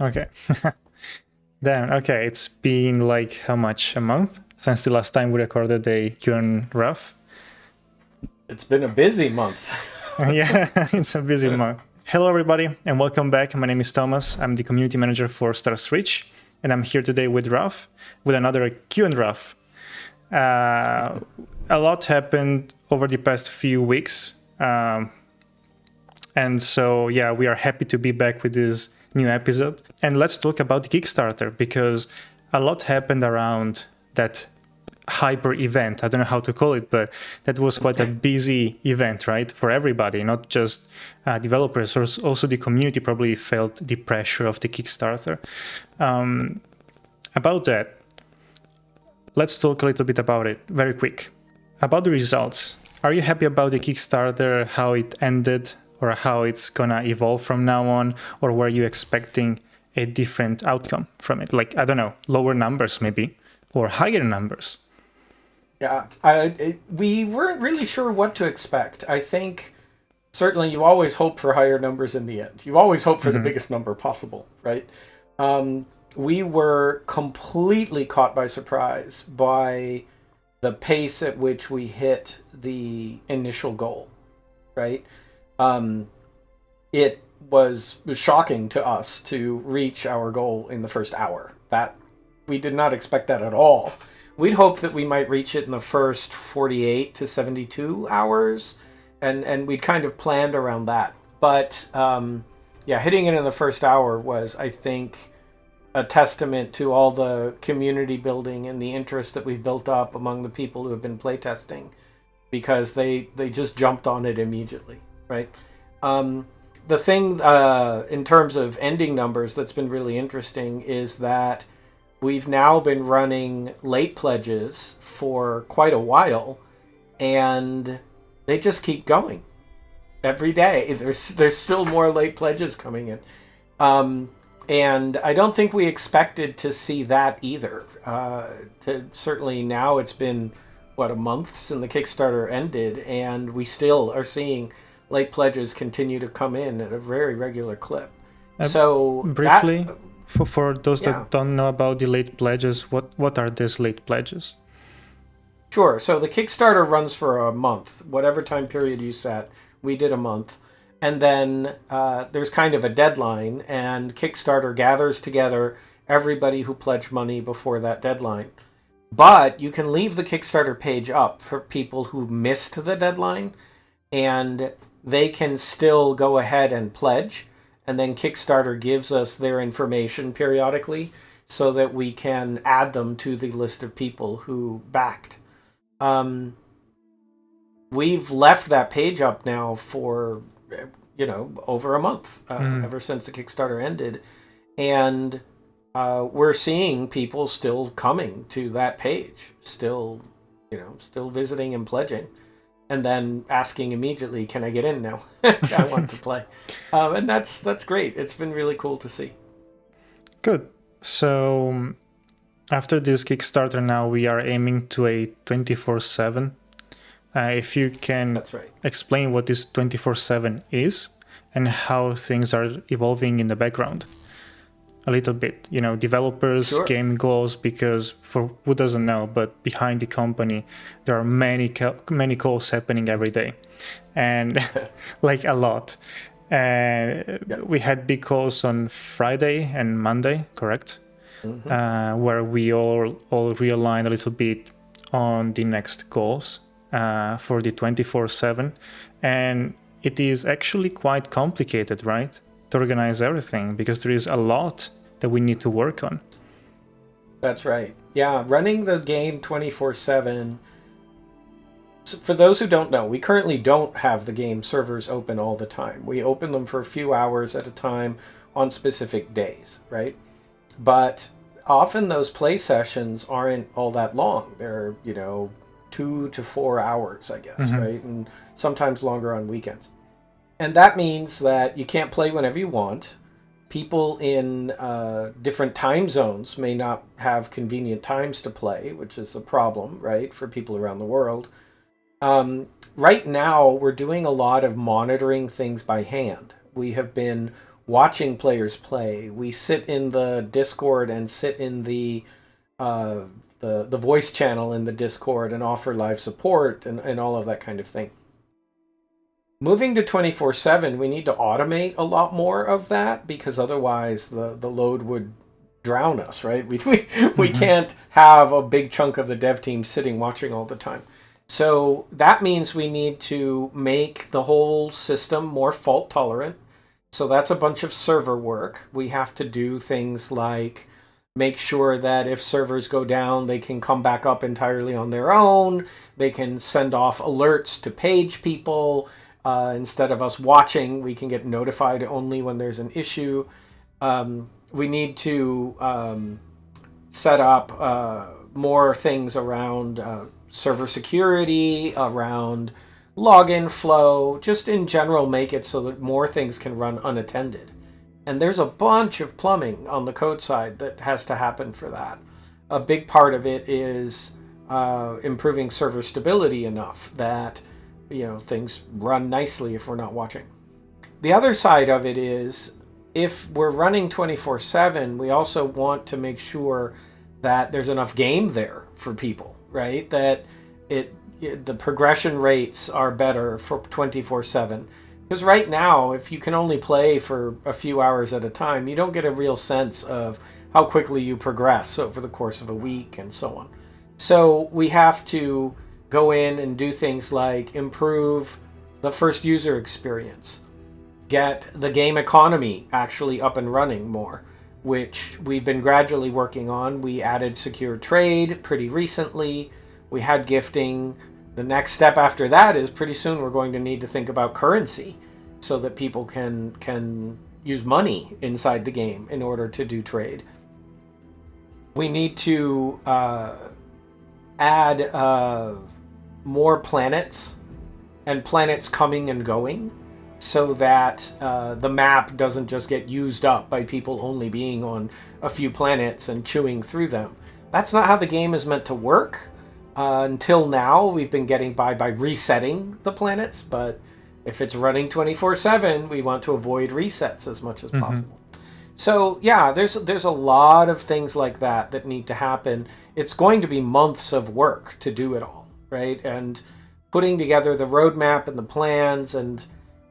Okay. Damn. Okay. It's been like how much? A month since the last time we recorded a Q&Raph. It's been a busy month. Yeah, it's a busy month. Hello, everybody, and welcome back. My name is Thomas. I'm the community manager for Star Switch, and I'm here today with Raph with another Q&Raph. A lot happened over the past few weeks. And so, yeah, we are happy to be back with this new episode. And let's talk about the Kickstarter, because a lot happened around that hyper event. I don't know how to call it, but that was quite a busy event, right? For everybody, not just developers, also the community probably felt the pressure of the Kickstarter. About that, let's talk a little bit about it very quick. About the results. Are you happy about the Kickstarter, how it ended, or how it's gonna evolve from now on, or were you expecting a different outcome from it? Like, I don't know, lower numbers maybe, or higher numbers? Yeah, we weren't really sure what to expect. I think certainly you always hope for higher numbers in the end. You always hope for the biggest number possible, right? We were completely caught by surprise by the pace at which we hit the initial goal, right? It was shocking to us to reach our goal in the first hour. That we did not expect that at all. We'd hoped that we might reach it in the first 48 to 72 hours, and we'd kind of planned around that. But yeah, hitting it in the first hour was, I think, a testament to all the community building and the interest that we've built up among the people who have been playtesting, because they just jumped on it immediately, right? The thing in terms of ending numbers that's been really interesting is that we've now been running late pledges for quite a while, and they just keep going every day. There's still more late pledges coming in, and I don't think we expected to see that either. Certainly now it's been a month since the Kickstarter ended, and we still are seeing late pledges continue to come in at a very regular clip. So Briefly, that for those yeah. that don't know about the late pledges, what are these late pledges? Sure. So the Kickstarter runs for a month, whatever time period you set. We did a month. And then there's kind of a deadline, and Kickstarter gathers together everybody who pledged money before that deadline. But you can leave the Kickstarter page up for people who missed the deadline, and they can still go ahead and pledge. And then Kickstarter gives us their information periodically so that we can add them to the list of people who backed. We've left that page up now for over a month, ever since the Kickstarter ended, and we're seeing people still coming to that page, still visiting and pledging, and then asking immediately, "Can I get in now? I want to play," and that's great. It's been really cool to see. Good. So after this Kickstarter, now we are aiming to a 24/7. If you can That's right. explain what this 24/7 is and how things are evolving in the background a little bit, developers, Sure. game goals, because for who doesn't know, but behind the company, there are many calls happening every day, and like a lot. We had big calls on Friday and Monday, correct? Where we all realigned a little bit on the next goals for the 24/7, and it is actually quite complicated, right, to organize everything, because there is a lot that we need to work on. That's right. Yeah, running the game 24/7. For those who don't know, we currently don't have the game servers open all the time. We open them for a few hours at a time on specific days, right? But often those play sessions aren't all that long. They're, 2 to 4 hours, I guess, right? And sometimes longer on weekends. And that means that you can't play whenever you want. People in different time zones may not have convenient times to play, which is a problem, right, for people around the world. Right now, we're doing a lot of monitoring things by hand. We have been watching players play. We sit in the Discord and sit in the voice channel in the Discord and offer live support and all of that kind of thing. Moving to 24/7, we need to automate a lot more of that, because otherwise the load would drown us, right? We can't have a big chunk of the dev team sitting watching all the time. So that means we need to make the whole system more fault tolerant. So that's a bunch of server work. We have to do things like make sure that if servers go down, they can come back up entirely on their own. They can send off alerts to page people. Instead of us watching, we can get notified only when there's an issue. We need to set up more things around server security, around login flow, just in general make it so that more things can run unattended. And there's a bunch of plumbing on the code side that has to happen for that. A big part of it is improving server stability enough that things run nicely if we're not watching. The other side of it is, if we're running 24/7, we also want to make sure that there's enough game there for people, right? That the progression rates are better for 24/7. Because right now, if you can only play for a few hours at a time, you don't get a real sense of how quickly you progress over the course of a week and so on. So we have to go in and do things like improve the first user experience, get the game economy actually up and running more, which we've been gradually working on. We added secure trade pretty recently. We had gifting. The next step after that is pretty soon we're going to need to think about currency so that people can use money inside the game in order to do trade. We need to add more planets and planets coming and going so that the map doesn't just get used up by people only being on a few planets and chewing through them. That's not how the game is meant to work. Until now, we've been getting by resetting the planets, but if it's running 24/7, we want to avoid resets as much as possible. So yeah, there's a lot of things like that need to happen. It's going to be months of work to do it all, right? And putting together the roadmap and the plans, and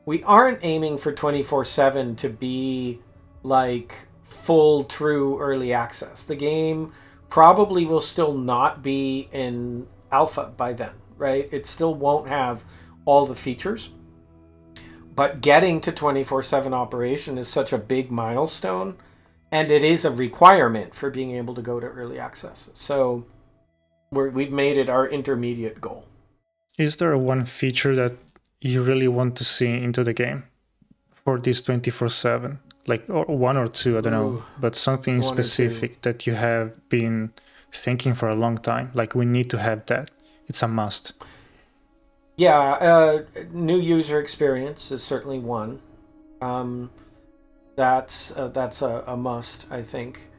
we aren't aiming for 24/7 to be like full true early access. The game probably will still not be in alpha by then, right? It still won't have all the features. But getting to 24/7 operation is such a big milestone, and it is a requirement for being able to go to early access. So we've made it our intermediate goal. Is there one feature that you really want to see into the game for this 24/7? Like, or one or two, I don't know, but something specific that you have been thinking for a long time. Like, we need to have that. It's a must. Yeah, new user experience is certainly one. That's a must, I think.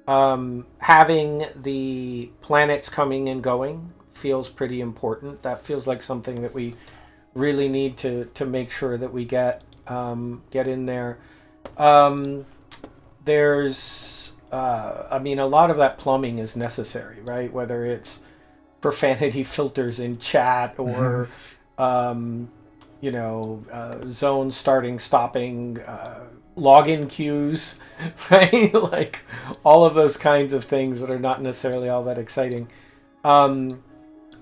Having the planets coming and going feels pretty important. That feels like something that we really need to make sure that we get in there. There's a lot of that plumbing is necessary, right? Whether it's profanity filters in chat or zone starting, stopping, login queues, right? Like all of those kinds of things that are not necessarily all that exciting.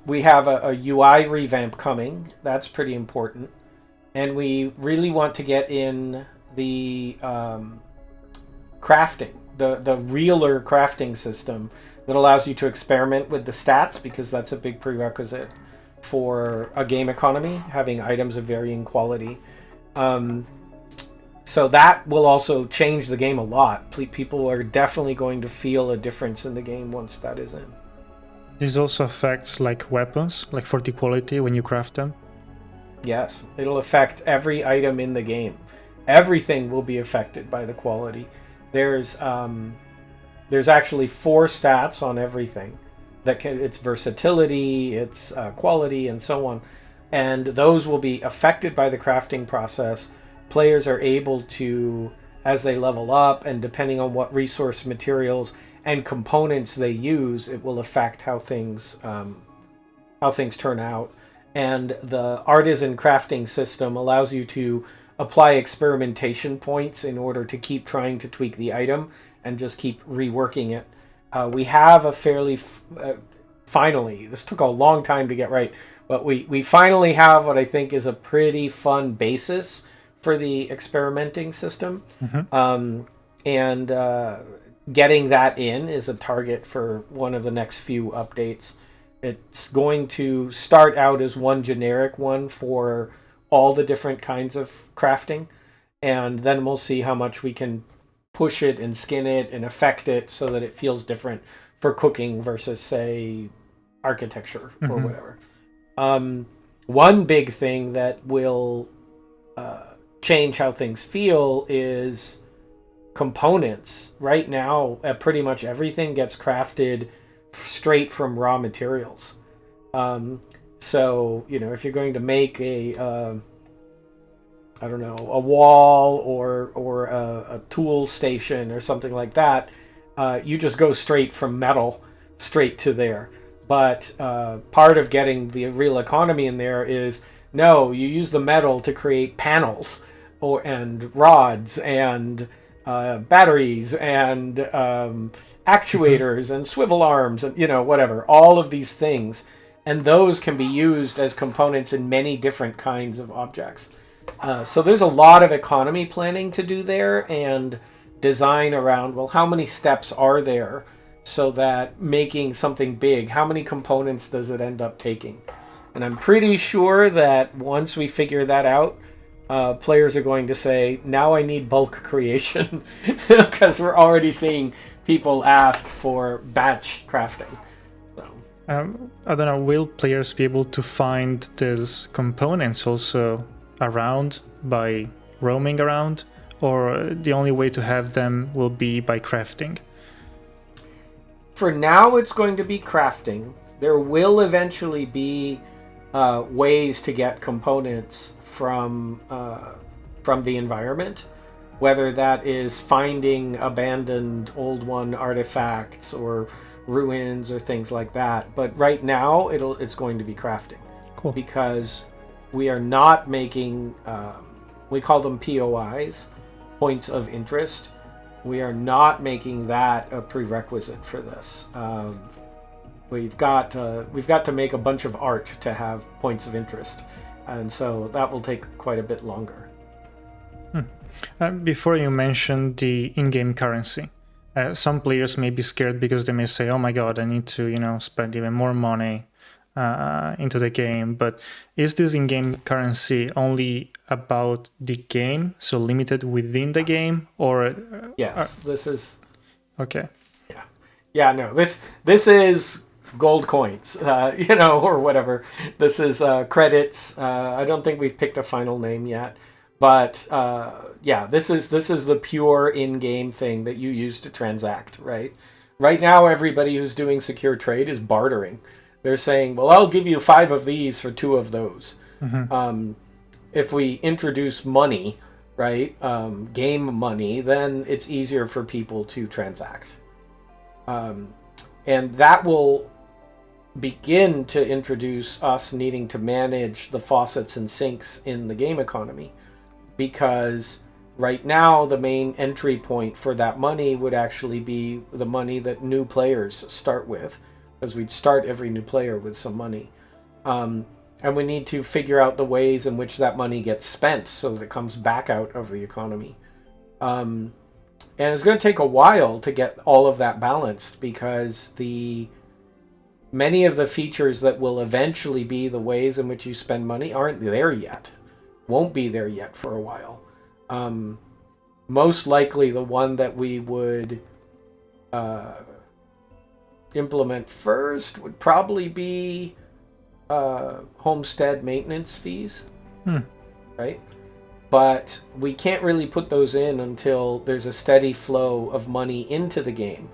We have a UI revamp coming. That's pretty important. And we really want to get in the crafting, the realer crafting system that allows you to experiment with the stats, because that's a big prerequisite for a game economy, having items of varying quality. So that will also change the game a lot. People are definitely going to feel a difference in the game once that is in. This also affects like weapons, like for the quality when you craft them. Yes, it'll affect every item in the game. Everything will be affected by the quality. There's actually 4 stats on everything. Its versatility, its quality, and so on. And those will be affected by the crafting process. Players are able to as they level up, and depending on what resource materials and components they use, it will affect how things turn out. And the artisan crafting system allows you to apply experimentation points in order to keep trying to tweak the item and just keep reworking it. We have a fairly finally, this took a long time to get right, but we finally have what I think is a pretty fun basis for the experimenting system. And getting that in is a target for one of the next few updates. It's going to start out as one generic one for all the different kinds of crafting, and then we'll see how much we can push it and skin it and affect it so that it feels different for cooking versus, say, architecture or whatever. One big thing that will change how things feel is components. Right now, pretty much everything gets crafted straight from raw materials. So, if you're going to make a wall or a tool station or something like that, you just go straight from metal straight to there. But part of getting the real economy in there is, no, you use the metal to create panels and rods and batteries and actuators and swivel arms and whatever, all of these things, and those can be used as components in many different kinds of objects. So there's a lot of economy planning to do there, and design around, well, how many steps are there so that making something big, how many components does it end up taking? And I'm pretty sure that once we figure that out, players are going to say, now I need bulk creation, because we're already seeing people ask for batch crafting. So. I don't know, will players be able to find these components also around by roaming around, or the only way to have them will be by crafting? For now, it's going to be crafting. There will eventually be ways to get components from the environment, whether that is finding abandoned old one artifacts or ruins or things like that. But right now, it's going to be crafting. Cool. Because we are not making, we call them POIs, points of interest. We are not making that a prerequisite for this. We've got to make a bunch of art to have points of interest, and so that will take quite a bit longer. Before you mentioned the in-game currency, some players may be scared because they may say, "Oh my God, I need to, spend even more money into the game." But is this in-game currency only about the game, so limited within the game, or? Yes, this is. Okay. Yeah. No. This is gold coins, or whatever. This is credits. I don't think we've picked a final name yet, but this is the pure in-game thing that you use to transact. Right now, everybody who's doing secure trade is bartering. They're saying, well, I'll give you 5 of these for 2 of those. If we introduce money, game money, then it's easier for people to transact. And that will begin to introduce us needing to manage the faucets and sinks in the game economy, because right now the main entry point for that money would actually be the money that new players start with, because we'd start every new player with some money. And we need to figure out the ways in which that money gets spent so that it comes back out of the economy. And it's going to take a while to get all of that balanced, because many of the features that will eventually be the ways in which you spend money aren't there yet. Won't be there yet for a while. Most likely the one that we would implement first would probably be homestead maintenance fees. Right? But we can't really put those in until there's a steady flow of money into the game.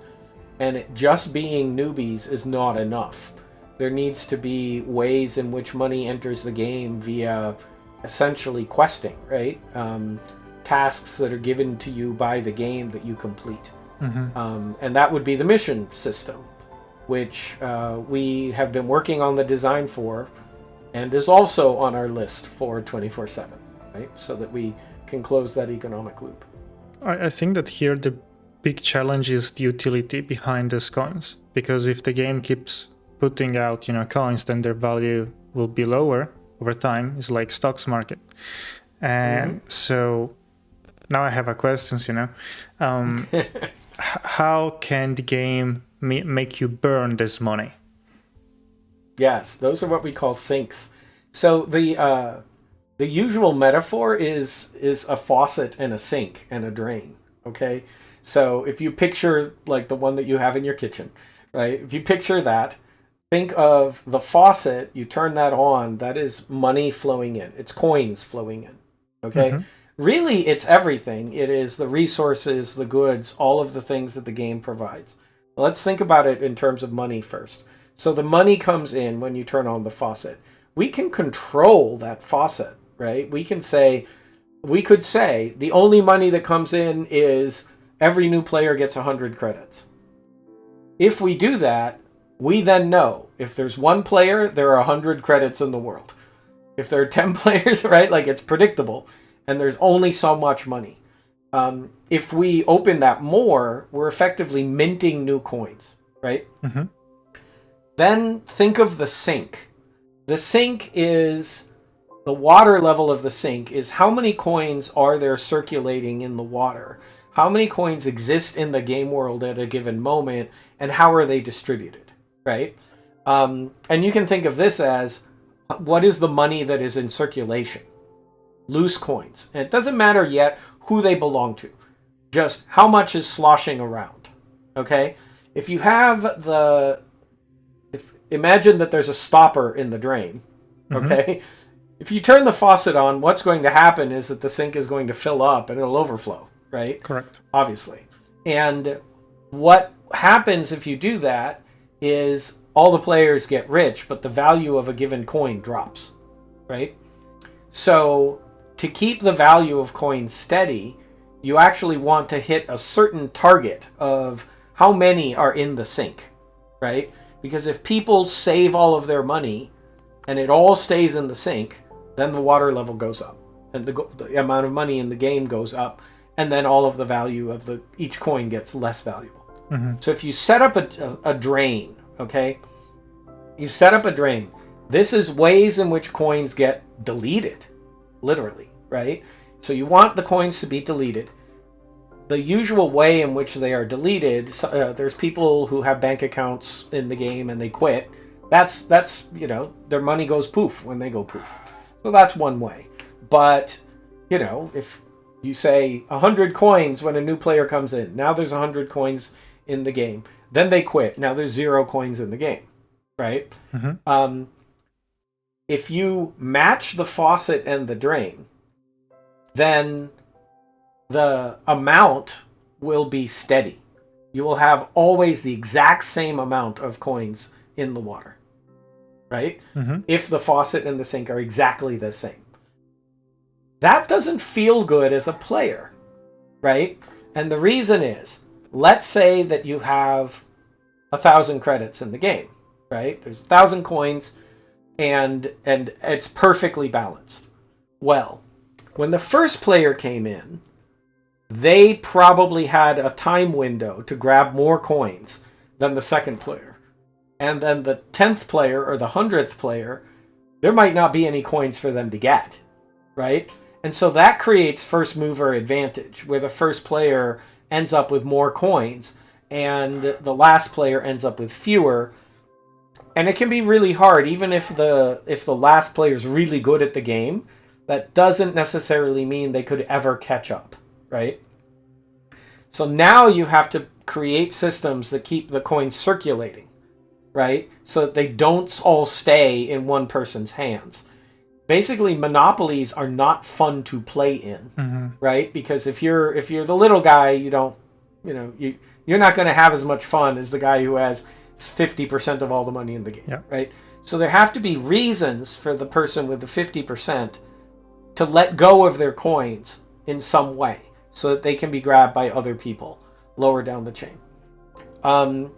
And just being newbies is not enough. There needs to be ways in which money enters the game via essentially questing, right? tasks that are given to you by the game that you complete. Mm-hmm. And that would be the mission system, which we have been working on the design for, and is also on our list for 24/7, right? So that we can close that economic loop. I think that here the big challenge is the utility behind these coins, because if the game keeps putting out, coins, then their value will be lower over time. It's like stocks market. And so now I have a question, how can the game make you burn this money? Yes, those are what we call sinks. So the usual metaphor is a faucet and a sink and a drain. Okay, so if you picture like the one that you have in your kitchen, right? If you picture that, think of the faucet. You turn that on. That is money flowing in. It's coins flowing in. Okay. Really, it's everything. It is the resources, the goods, all of the things that the game provides. Let's think about it in terms of money first. So the money comes in when you turn on the faucet. We can control that faucet, right? We could say the only money that comes in is every new player gets 100 credits. If we do that, we then know if there's one player, there are 100 credits in the world. If there are 10 players, right? Like it's predictable. And there's only so much money. If we open that more, we're effectively minting new coins, right? Then think of the sink. The sink is the water level of the sink is how many coins are there circulating in the water? How many coins exist in the game world at a given moment, and how are they distributed, right? And you can think of this as what is the money that is in circulation? Loose coins. And it doesn't matter yet who they belong to. Just how much is sloshing around. Okay? If you have imagine that there's a stopper in the drain. Okay? If you turn the faucet on, what's going to happen is that the sink is going to fill up and it'll overflow, right? Correct. Obviously. And what happens if you do that is all the players get rich, but the value of a given coin drops, right? So to keep the value of coins steady, you actually want to hit a certain target of how many are in the sink, right? Because if people save all of their money and it all stays in the sink, then the water level goes up and the amount of money in the game goes up, and then all of the value of each coin gets less valuable. So if you set up a drain, okay? You set up a drain. This is ways in which coins get deleted, literally, right? So you want the coins to be deleted. The usual way in which they are deleted, there's people who have bank accounts in the game and they quit. That's their money goes poof when they go poof. So that's one way. But, if you say 100 coins when a new player comes in, now there's 100 coins in the game. Then they quit. Now there's 0 coins in the game, right? If you match the faucet and the drain, then the amount will be steady. You will have always the exact same amount of coins in the water, right? If the faucet and the sink are exactly the same. That doesn't feel good as a player, right? And the reason is, let's say that you have 1,000 credits in the game, right? There's 1,000 coins and it's perfectly balanced. Well, when the first player came in, they probably had a time window to grab more coins than the second player. And then the 10th player or the 100th player, there might not be any coins for them to get, right? And so that creates first mover advantage, where the first player ends up with more coins and the last player ends up with fewer. And it can be really hard, even if the last player is really good at the game, that doesn't necessarily mean they could ever catch up, right? So now you have to create systems that keep the coins circulating, right? So that they don't all stay in one person's hands. Basically, monopolies are not fun to play in, right? Because if you're the little guy, you're not going to have as much fun as the guy who has 50% of all the money in the game, right? So there have to be reasons for the person with the 50% to let go of their coins in some way so that they can be grabbed by other people lower down the chain. And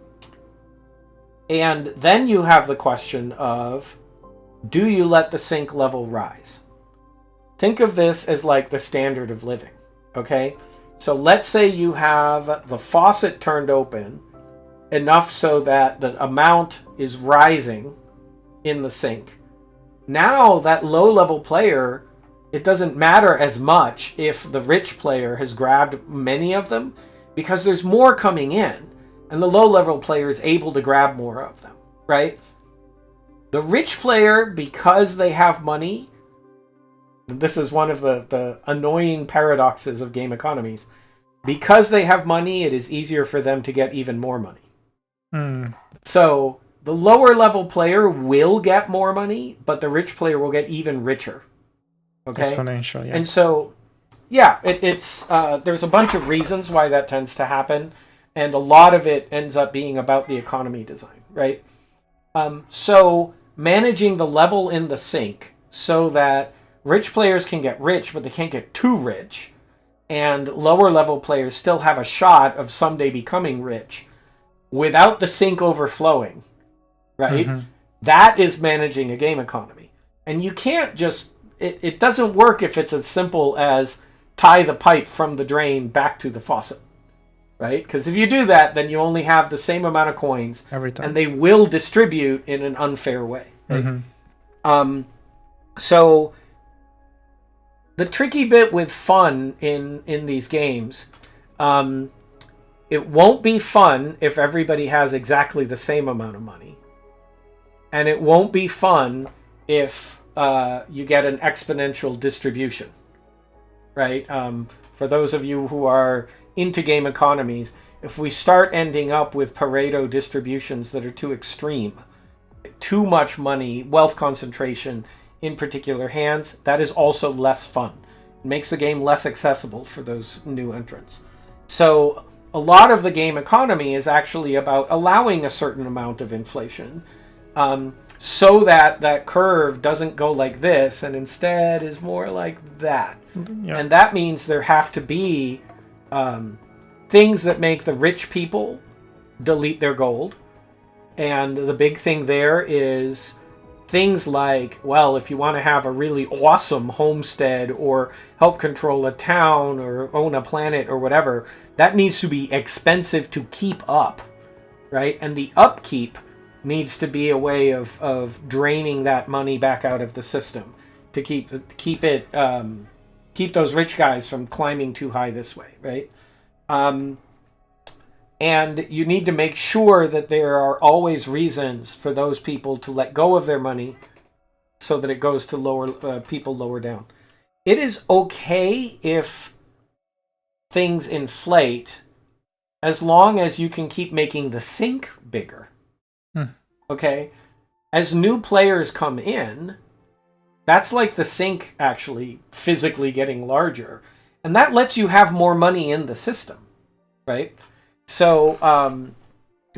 then you have the question of, do you let the sink level rise? Think of this as like the standard of living, okay? So let's say you have the faucet turned open enough so that the amount is rising in the sink. Now that low-level player, it doesn't matter as much if the rich player has grabbed many of them, because there's more coming in, and the low-level player is able to grab more of them, right? The rich player, because they have money, this is one of the annoying paradoxes of game economies, because they have money, it is easier for them to get even more money. So the lower level player will get more money, but the rich player will get even richer. Okay? Exponential, yeah. And so, yeah, it's there's a bunch of reasons why that tends to happen, and a lot of it ends up being about the economy design, right? So managing the level in the sink so that rich players can get rich, but they can't get too rich, and lower level players still have a shot of someday becoming rich without the sink overflowing, right? That is managing a game economy. And you can't just, it doesn't work if it's as simple as tie the pipe from the drain back to the faucet, right? Because if you do that, then you only have the same amount of coins every time, and they will distribute in an unfair way, right? So the tricky bit with fun in these games, it won't be fun if everybody has exactly the same amount of money. And it won't be fun if you get an exponential distribution, right? For those of you who are into game economies, if we start ending up with Pareto distributions that are too extreme, too much money, wealth concentration in particular hands, that is also less fun. It makes the game less accessible for those new entrants. So a lot of the game economy is actually about allowing a certain amount of inflation, so that that curve doesn't go like this and instead is more like that. Yeah. And that means there have to be things that make the rich people delete their gold. And the big thing there is things like, well, if you want to have a really awesome homestead or help control a town or own a planet or whatever, that needs to be expensive to keep up, right? And the upkeep needs to be a way of draining that money back out of the system to keep those rich guys from climbing too high this way, right? And you need to make sure that there are always reasons for those people to let go of their money so that it goes to lower people lower down. It is okay if things inflate as long as you can keep making the sink bigger. Okay? As new players come in, that's like the sink actually physically getting larger. And that lets you have more money in the system, right? So,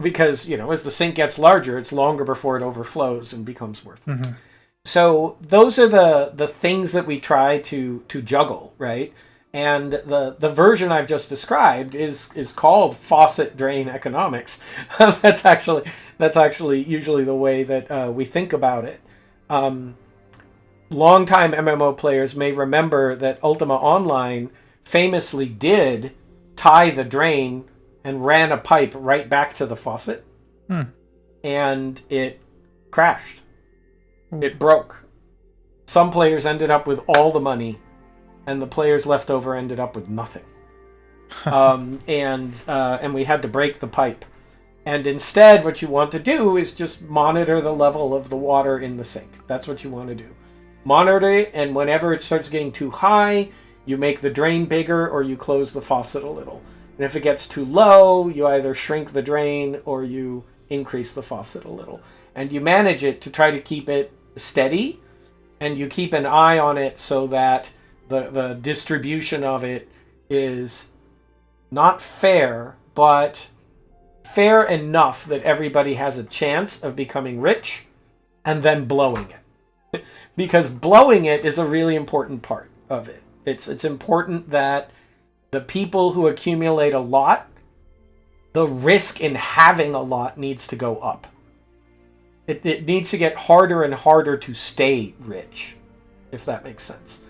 because, as the sink gets larger, it's longer before it overflows and becomes worth it. So those are the things that we try to juggle, right? And the version I've just described is called faucet drain economics. That's actually usually the way that we think about it. Longtime MMO players may remember that Ultima Online famously did tie the drain and ran a pipe right back to the faucet. And it crashed. It broke. Some players ended up with all the money, and the players left over ended up with nothing. And we had to break the pipe. And instead, what you want to do is just monitor the level of the water in the sink. That's what you want to do. Monitor it, and whenever it starts getting too high, you make the drain bigger or you close the faucet a little. And if it gets too low, you either shrink the drain or you increase the faucet a little. And you manage it to try to keep it steady, and you keep an eye on it so that the distribution of it is not fair, but fair enough that everybody has a chance of becoming rich and then blowing it. Because blowing it is a really important part of it. It's important that the people who accumulate a lot, the risk in having a lot needs to go up. It needs to get harder and harder to stay rich, if that makes sense.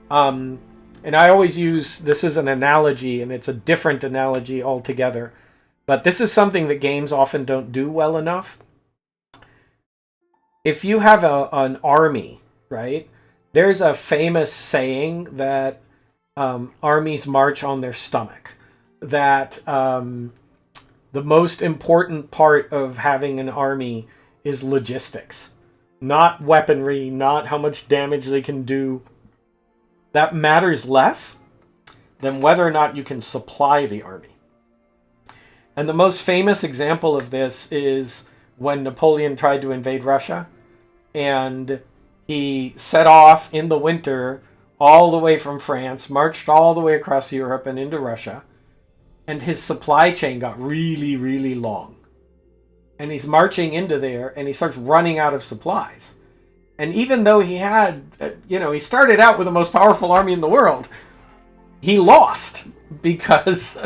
And I always use this as an analogy, and it's a different analogy altogether. But this is something that games often don't do well enough. If you have an army, right? There's a famous saying that armies march on their stomach. That the most important part of having an army is logistics. Not weaponry, not how much damage they can do. That matters less than whether or not you can supply the army. And the most famous example of this is when Napoleon tried to invade Russia, and he set off in the winter all the way from France, marched all the way across Europe and into Russia, and his supply chain got really, really long. And he's marching into there, and he starts running out of supplies. And even though he had, he started out with the most powerful army in the world, he lost because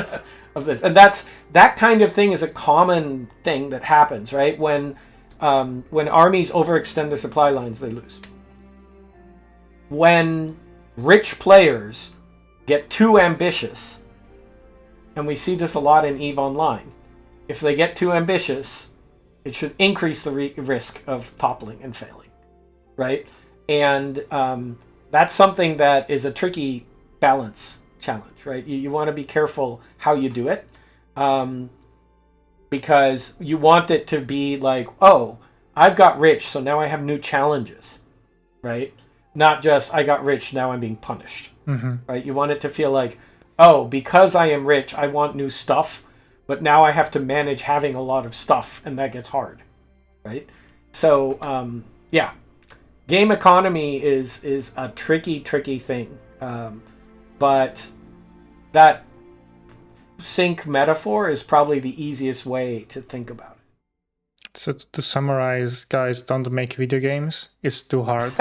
of this. And that kind of thing is a common thing that happens, right? When armies overextend their supply lines, they lose. When rich players get too ambitious, and we see this a lot in EVE Online, if they get too ambitious, it should increase the risk of toppling and failing, right? And that's something that is a tricky balance challenge, right? You want to be careful how you do it, because you want it to be like, oh, I've got rich, so now I have new challenges, right? Not just, I got rich, now I'm being punished, right? You want it to feel like, oh, because I am rich, I want new stuff, but now I have to manage having a lot of stuff, and that gets hard, right? So, game economy is a tricky thing. But that sink metaphor is probably the easiest way to think about it. So to summarize, guys, don't make video games. It's too hard.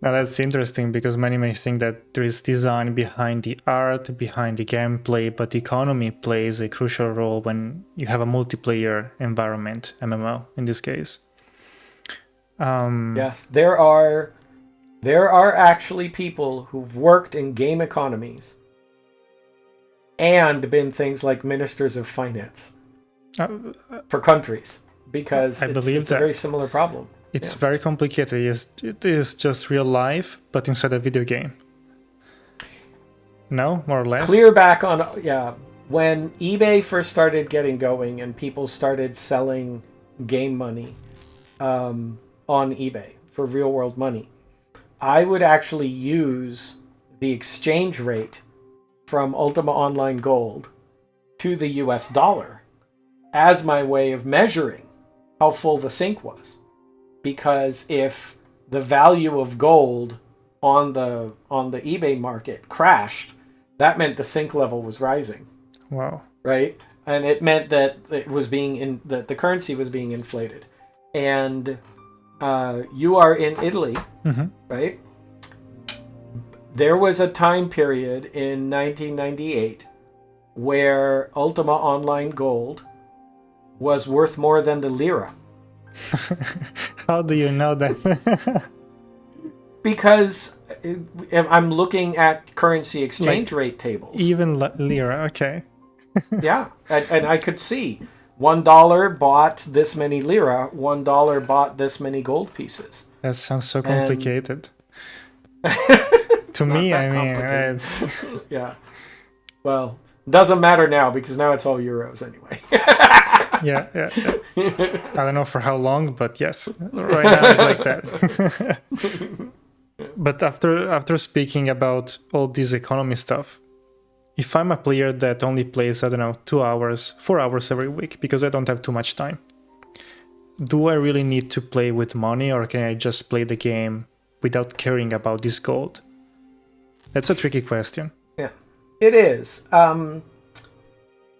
Now that's interesting because many may think that there is design behind the art, behind the gameplay, but the economy plays a crucial role when you have a multiplayer environment, MMO in this case. Yes, there are actually people who've worked in game economies and been things like ministers of finance for countries, because it's a very similar problem. It's very complicated. It is just real life, but inside a video game. No, more or less. Clear back on, when eBay first started getting going and people started selling game money on eBay for real world money, I would actually use the exchange rate from Ultima Online Gold to the US dollar as my way of measuring how full the sink was. Because if the value of gold on the eBay market crashed, that meant the sink level was rising. Wow. Right? And it meant that that the currency was being inflated. And you are in Italy, right? There was a time period in 1998 where Ultima Online Gold was worth more than the lira. How do you know that? Because I'm looking at currency exchange rate tables. Even lira, okay. Yeah, and I could see $1 bought this many lira, $1 bought this many gold pieces. That sounds so complicated. To me, I mean, it's... Yeah. Well, doesn't matter now because now it's all euros anyway. Yeah. I don't know for how long, but yes, right now it's like that. But after speaking about all this economy stuff, if I'm a player that only plays, 2 hours, 4 hours every week because I don't have too much time, do I really need to play with money, or can I just play the game without caring about this gold? That's a tricky question. Yeah, it is.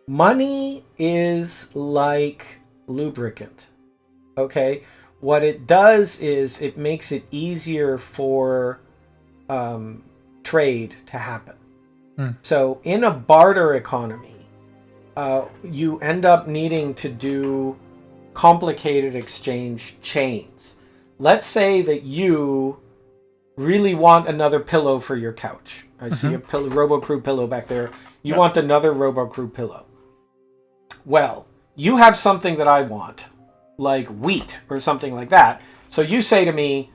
Money is like lubricant, okay? What it does is it makes it easier for trade to happen. So in a barter economy, you end up needing to do complicated exchange chains. Let's say that you really want another pillow for your couch. I see a RoboCrew pillow back there. You want another RoboCrew pillow. Well, you have something that I want, like wheat or something like that. So you say to me,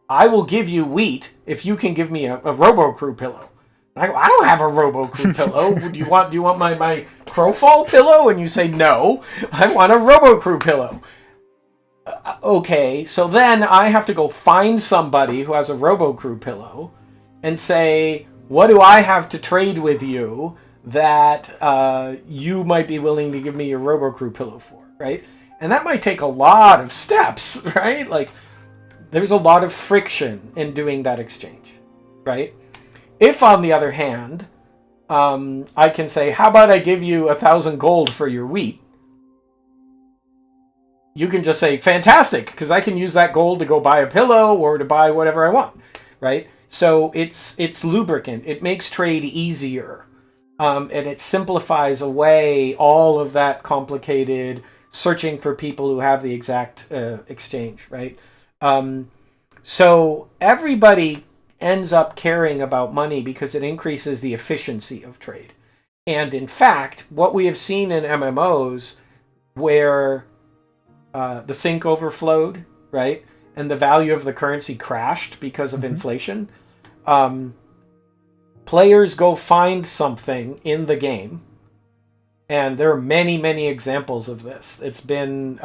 I will give you wheat if you can give me a RoboCrew pillow. I go, I don't have a RoboCrew pillow. Do you want my Crowfall pillow? And you say, no, I want a RoboCrew pillow. Okay, so then I have to go find somebody who has a RoboCrew pillow and say, what do I have to trade with you that you might be willing to give me your RoboCrew pillow for, right? And that might take a lot of steps, right? Like, there's a lot of friction in doing that exchange, right? If, on the other hand, I can say, how about I give you 1,000 gold for your wheat? You can just say, fantastic, because I can use that gold to go buy a pillow or to buy whatever I want, right? So it's lubricant. It makes trade easier, and it simplifies away all of that complicated searching for people who have the exact exchange, right? So everybody ends up caring about money because it increases the efficiency of trade. And in fact, what we have seen in MMOs where the sink overflowed, right, and the value of the currency crashed because of inflation, players go find something in the game, and there are many, many examples of this. It's been,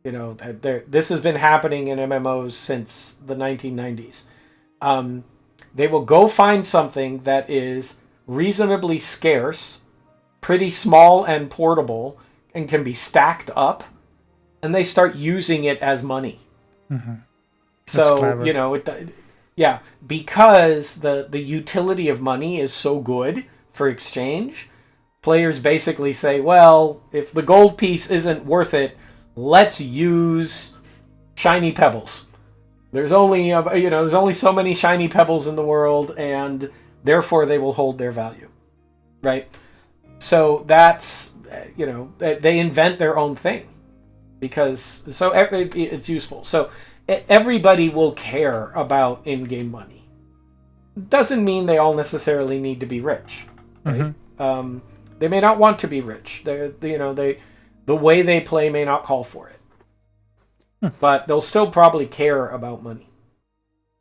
this has been happening in MMOs since the 1990s. They will go find something that is reasonably scarce, pretty small and portable, and can be stacked up, and they start using it as money. So, because the utility of money is so good for exchange, players basically say, well, if the gold piece isn't worth it, let's use shiny pebbles. There's only so many shiny pebbles in the world, and therefore they will hold their value, right? So that's, they invent their own thing because it's useful. So everybody will care about in-game money. Doesn't mean they all necessarily need to be rich, right? They may not want to be rich. The way they play may not call for it. But they'll still probably care about money.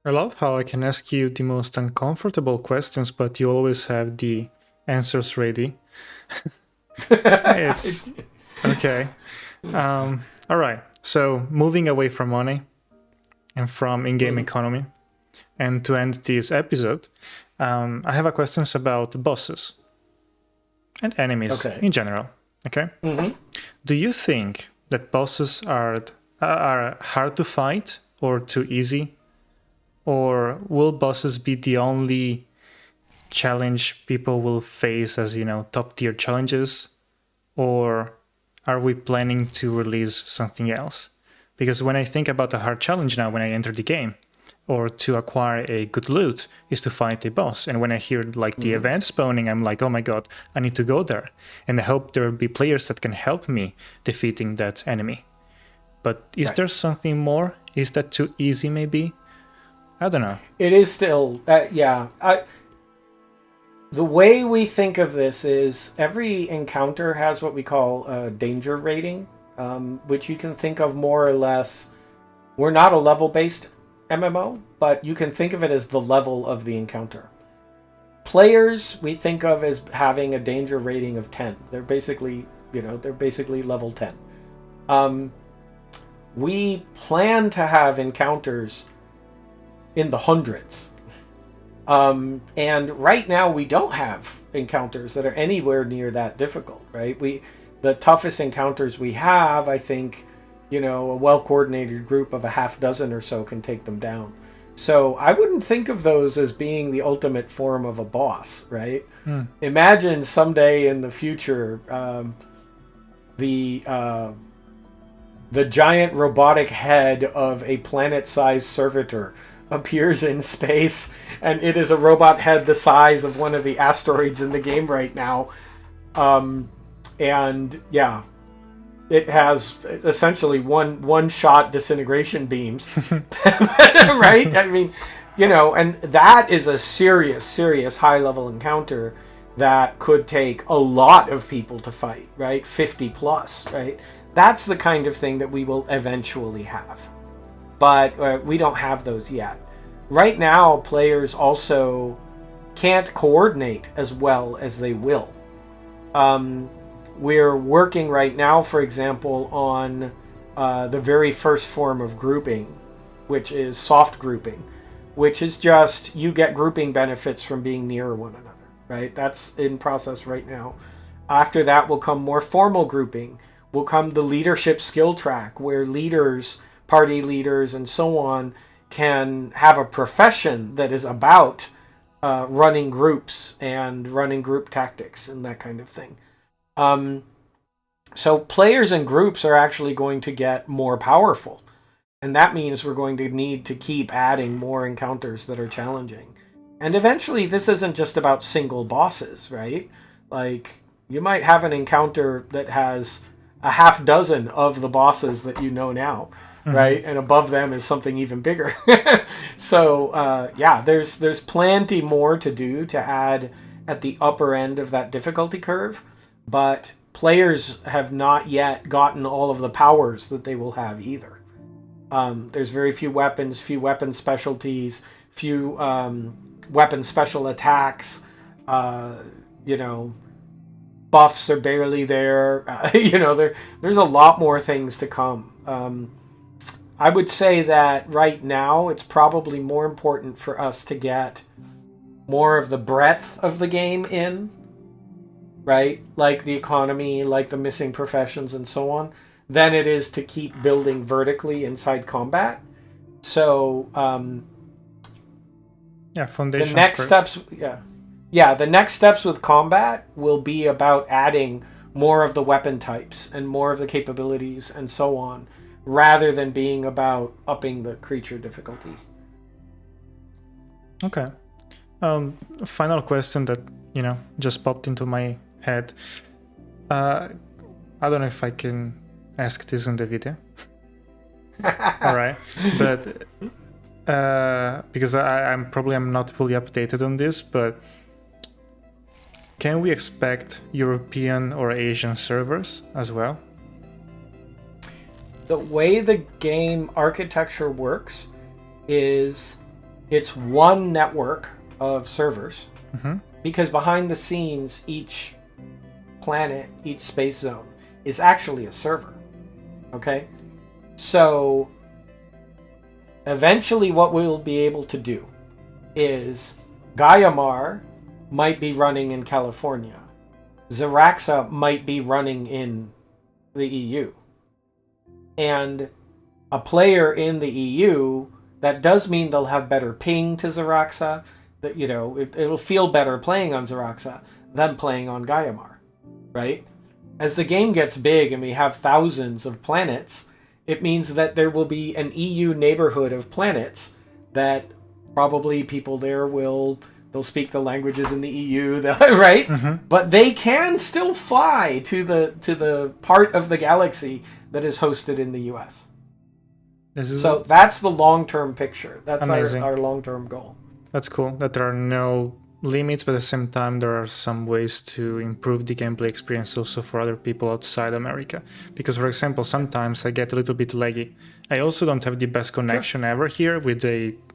I love how I can ask you the most uncomfortable questions, but you always have the answers ready. It's okay. All right. So moving away from money and from in-game economy, and to end this episode, I have a questions about bosses and enemies in general. Okay. Do you think that bosses are hard to fight or too easy? Or will bosses be the only challenge people will face as, top tier challenges? Or are we planning to release something else? Because when I think about a hard challenge now, when I enter the game, or to acquire a good loot, is to fight a boss. And when I hear the event spawning, I'm like, oh my god, I need to go there. And I hope there will be players that can help me defeating that enemy. But is there something more? Is that too easy maybe? I don't know. It is still, the way we think of this is every encounter has what we call a danger rating, which you can think of more or less. We're not a level-based MMO, but you can think of it as the level of the encounter. Players we think of as having a danger rating of 10. They're basically level 10. We plan to have encounters in the hundreds. And right now we don't have encounters that are anywhere near that difficult, right? The toughest encounters we have, I think, a well-coordinated group of a half dozen or so can take them down. So I wouldn't think of those as being the ultimate form of a boss, right? Imagine someday in the future, the giant robotic head of a planet-sized servitor appears in space, and it is a robot head the size of one of the asteroids in the game right now. And yeah, it has essentially one-shot disintegration beams, right? I mean, you know, and that is a serious high-level encounter that could take a lot of people to fight, right? 50 plus, right? That's the kind of thing that we will eventually have. But we don't have those yet. Right now, players also can't coordinate as well as they will. We're working right now, for example, on the very first form of grouping, which is soft grouping, which is just you get grouping benefits from being near one another, right? That's in process right now. After that will come more formal grouping, will come the leadership skill track, where leaders, party leaders, and so on can have a profession that is about running groups and running group tactics and that kind of thing. So players and groups are actually going to get more powerful. And that means we're going to need to keep adding more encounters that are challenging. And eventually this isn't just about single bosses, right? Like, you might have an encounter that has a half dozen of the bosses that you know now, right? And above them is something even bigger. So, yeah, there's plenty more to do to add at the upper end of that difficulty curve. But players have not yet gotten all of the powers that they will have either. There's very few weapons, few weapon specialties, few weapon special attacks. You know, buffs are barely there. You know, there's a lot more things to come. I would say that right now it's probably more important for us to get more of the breadth of the game in, right? Like the economy, like the missing professions and so on, than it is to keep building vertically inside combat. So, yeah, foundations the next first. steps, yeah, the next steps with combat will be about adding more of the weapon types and more of the capabilities and so on, rather than being about upping the creature difficulty. Okay. Final question that, you know, just popped into my head. I don't know if I can ask this in the video. All right. But because I'm not fully updated on this, but can we expect European or Asian servers as well? The way the game architecture works is it's one network of servers, because behind the scenes, each planet, each space zone is actually a server. Okay? So eventually what we'll be able to do is Gaiamar might be running in California. Zaraxa might be running in the EU. And a player in the EU, that does mean they'll have better ping to Zaraxa. That, you know, it'll feel better playing on Zaraxa than playing on Gaiamar, right? As the game gets big and we have thousands of planets, it means that there will be an EU neighborhood of planets that probably people there they'll speak the languages in the EU, right? But they can still fly to the part of the galaxy that is hosted in the US. So that's the long-term picture. That's our long-term goal. That's cool that there are no limits, but at the same time there are some ways to improve the gameplay experience also for other people outside America. Because, for example, sometimes I get a little bit laggy. I also don't have the best connection ever here with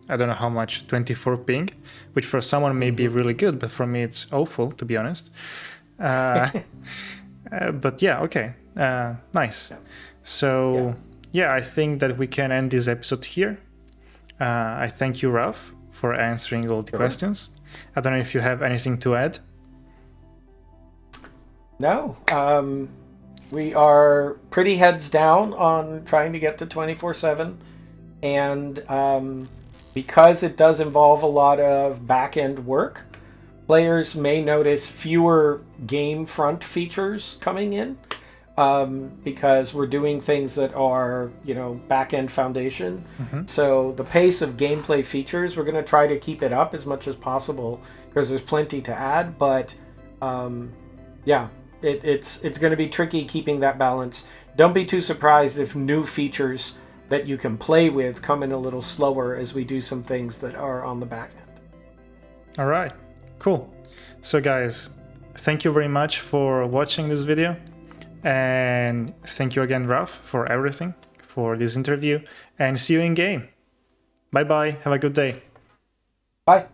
I don't know how much, 24 ping, which for someone may be really good, but for me it's awful, to be honest. But yeah, okay, nice. So yeah, I think that we can end this episode here. I thank you, Raph, for answering all the questions. I don't know if you have anything to add. No, we are pretty heads down on trying to get to 24/7, and because it does involve a lot of back-end work, players may notice fewer game front features coming in. because we're doing things that are, back-end foundation. So the pace of gameplay features, we're going to try to keep it up as much as possible because there's plenty to add. But it's going to be tricky keeping that balance. Don't be too surprised if new features that you can play with come in a little slower as we do some things that are on the back end. All right, cool. So guys, thank you very much for watching this video. And thank you again, Raph, for everything, for this interview. And see you in game. Bye-bye. Have a good day. Bye.